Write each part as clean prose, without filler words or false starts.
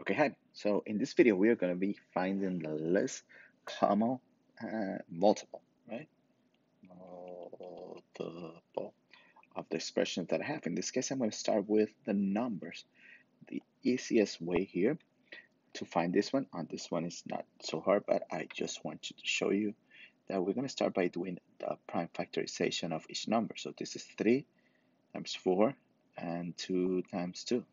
Okay, hi. So in this video, we are going to be finding the least common multiple, right? Multiple of the expressions that I have. In this case, I'm going to start with the numbers. The easiest way here to find this one, on this one is not so hard, but I just want you to show you that we're going to start by doing the prime factorization of each number. So this is 3 times 4 and 2 times 2.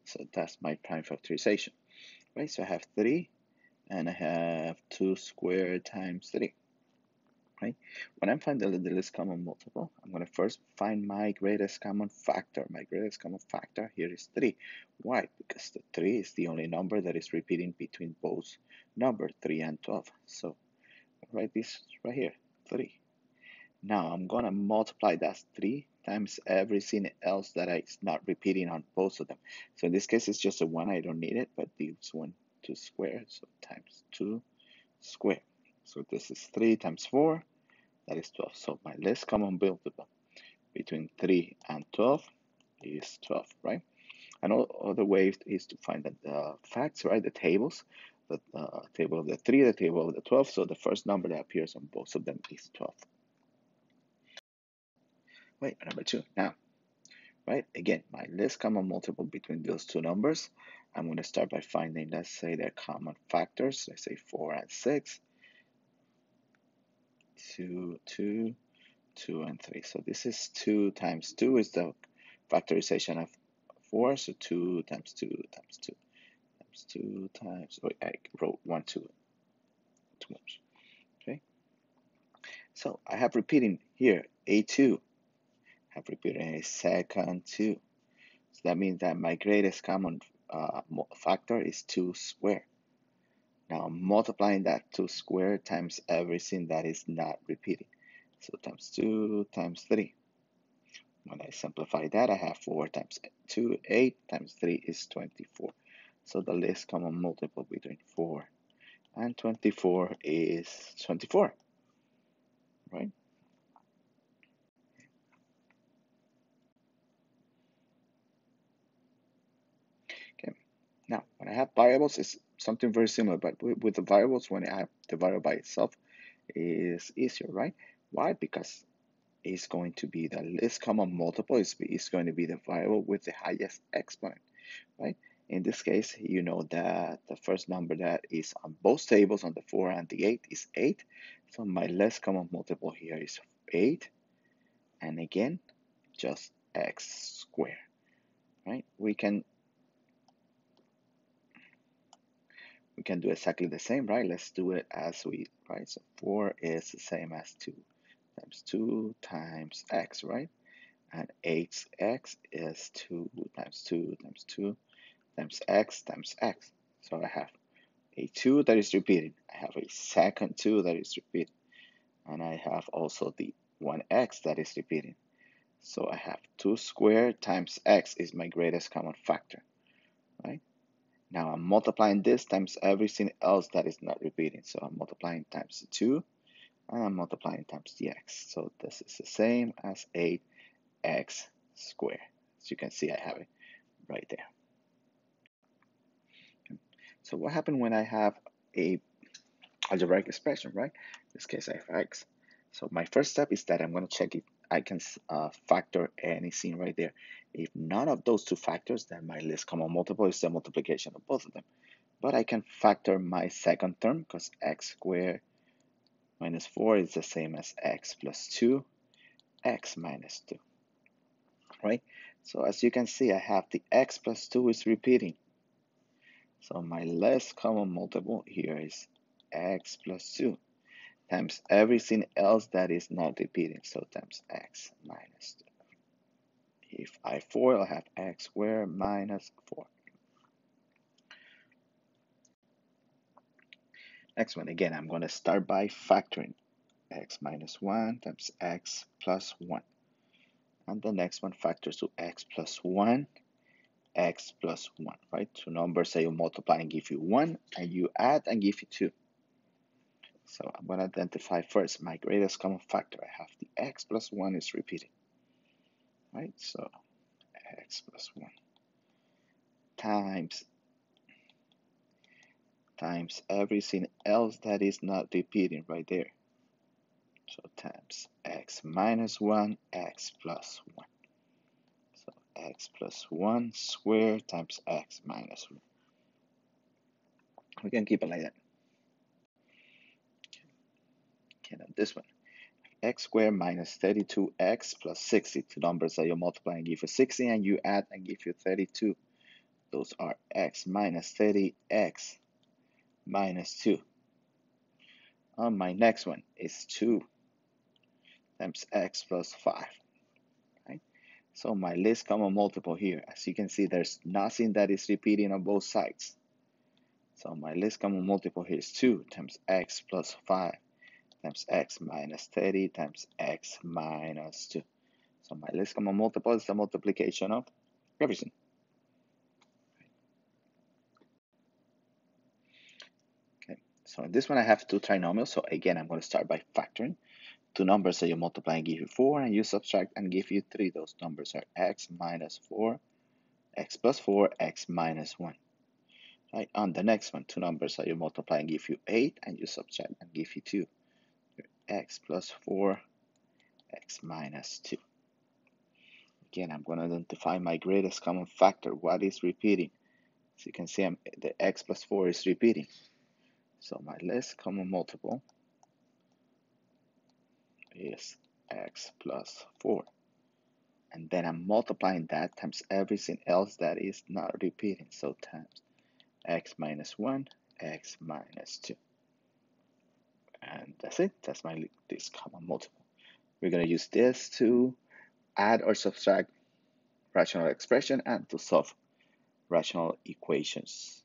So that's my prime factorization, right? So I have 3 and I have 2 squared times 3, right? When I'm finding the least common multiple, I'm going to first find my greatest common factor. My greatest common factor here is 3. Why? Because the 3 is the only number that is repeating between both numbers, 3 and 12. So I'll write this right here, 3. Now I'm going to multiply that 3 times everything else that is not repeating on both of them. So in this case, it's just a 1. I don't need it, but this one 2 squared, so times 2 squared. So this is 3 times 4, that is 12. So my least common multiple between 3 and 12 is 12, right? Another other way is to find the facts, right? The tables, the table of the 3, the table of the 12. So the first number that appears on both of them is 12. Wait, number 2. Now, right, again, my least common multiple between those two numbers, I'm going to start by finding, let's say, their common factors. Let's say 4 and 6. 2, 2, 2, and 3. So this is 2 times 2 is the factorization of 4. So 2 times 2 times 2 times 2 times, oh, I wrote 1, 2 too much. Okay. So I have repeating here A2. I have repeating a second 2. So that means that my greatest common factor is 2 squared. Now I'm multiplying that 2 squared times everything that is not repeating. So times 2 times 3. When I simplify that, I have 4 times 2, 8 times 3 is 24. So the least common multiple between 4 and 24 is 24, right? Okay. Now, when I have variables, it's something very similar, but with the variables, when I have the variable by itself, is easier, right? Why? Because it's going to be the least common multiple. It's going to be the variable with the highest exponent, right? In this case, you know that the first number that is on both tables, on the 4 and the 8, is 8. So my least common multiple here is 8. And again, just x squared, right? We can do exactly the same, right? Let's do it as we, right? So 4 is the same as 2 times 2 times x, right? And 8x is 2 times 2 times 2 times x. So I have a 2 that is repeating. I have a second 2 that is repeating. And I have also the 1x that is repeating. So I have 2 squared times x is my greatest common factor, right? Now I'm multiplying this times everything else that is not repeating. So I'm multiplying times the 2, and I'm multiplying times the x. So this is the same as 8x squared. As you can see, I have it right there. So what happened when I have a algebraic expression, right? In this case, I have x. So my first step is that I'm going to check if I can factor anything right there. If none of those two factors, then my least common multiple is the multiplication of both of them. But I can factor my second term because x squared minus 4 is the same as x plus 2, x minus 2, right? So as you can see, I have the x plus 2 is repeating. So my least common multiple here is x plus 2 times everything else that is not repeating, so times x minus 2. If I FOIL, I'll have x squared minus 4. Next one, again, I'm going to start by factoring x minus 1 times x plus 1. And the next one factors to x plus 1, x plus 1, right? Two numbers that you multiply and give you 1, and you add and give you 2. So I'm going to identify first my greatest common factor. I have the x plus 1 is repeating, right? So x plus 1 times times everything else that is not repeating right there. So times x minus 1, x plus 1. So x plus 1 squared times x minus 1. We can keep it like that. Okay, now this one. X squared minus 32x plus 60. Two numbers that you multiply and give you 60, and you add and give you 32. Those are x minus 30x minus 2. My next one is 2 times x plus 5. Right? So my least common multiple here, as you can see, there's nothing that is repeating on both sides. So my least common multiple here is 2 times x plus 5 times x minus 30 times x minus 2. So my least common multiple is the multiplication of everything. Okay. So in this one I have two trinomials. So again, I'm going to start by factoring. Two numbers that you multiply and give you 4, and you subtract and give you 3. Those numbers are x minus 4, x plus 4, x minus 1. Right? On the next one, two numbers that you multiply and give you 8, and you subtract and give you 2. X plus 4, x minus 2. Again, I'm going to identify my greatest common factor. What is repeating? So you can see the x plus 4 is repeating. So my least common multiple is x plus 4. And then I'm multiplying that times everything else that is not repeating. So times x minus 1, x minus 2. And that's it. That's my least common multiple. We're going to use this to add or subtract rational expression and to solve rational equations.